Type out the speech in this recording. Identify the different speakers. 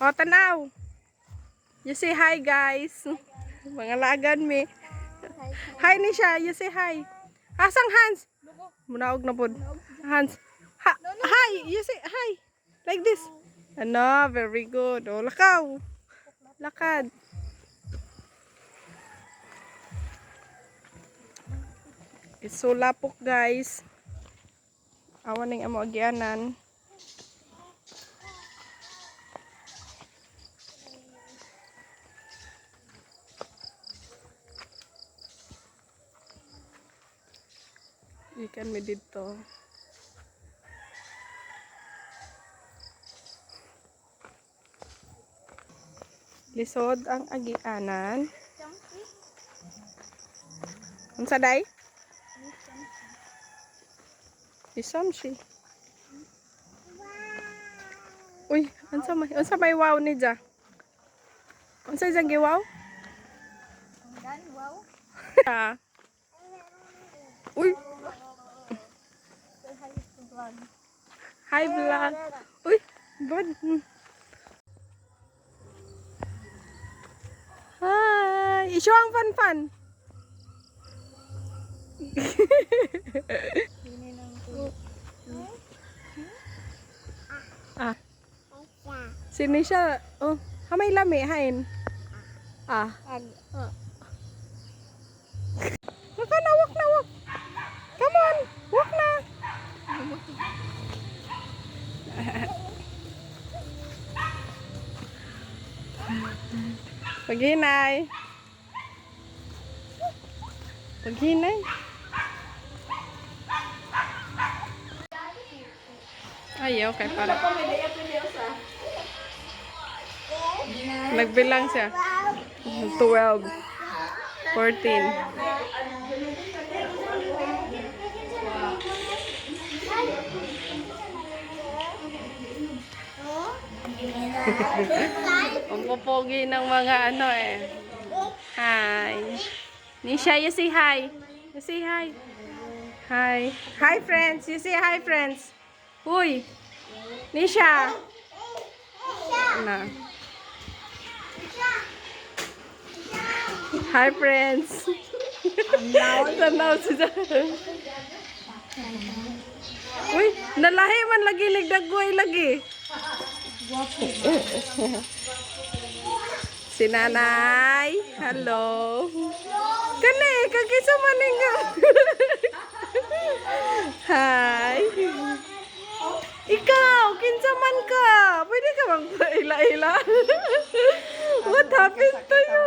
Speaker 1: O, tanaw. You say hi, guys. Mga lagan me. Hi ni siya. You say hi. Asang Hans? Munaog na pod. Hans. Hi. You say hi. Like this. Ano, very good. O, lakaw. Lakad. It's so lapok, guys. Awan ning amo agyanan. Ikan mi dito. Lisod ang agianan. Unsa day? Isamsi. Uy, unsa may wow ni ja? Unsa jang giwaw?
Speaker 2: Wow.
Speaker 1: Ah. Uy, hi vlog. Uy, good. Hi, iso ang fan. Ah. Sini siya. Oh, hamay lami hain. Ah. Waka na, walk na, walk. Come on, walk na. Paghinay. Paghinay. Ayaw, kay para. Nagbilang siya. 12. 14. Ang popogi ng mga ano eh. Hi. Nisha, you say hi. You say hi. Hi. Hi friends. You say hi friends. Huy. Nisha. Na. Hi friends. Tanaw siya. Uy, nalahi man lagi ligdagway lagi. Si nanay. Hello. Kani, kagisa maning ka. Hi. Ikaw, kinsa man ka. Pwede ka bang ila-ila? What happened to you?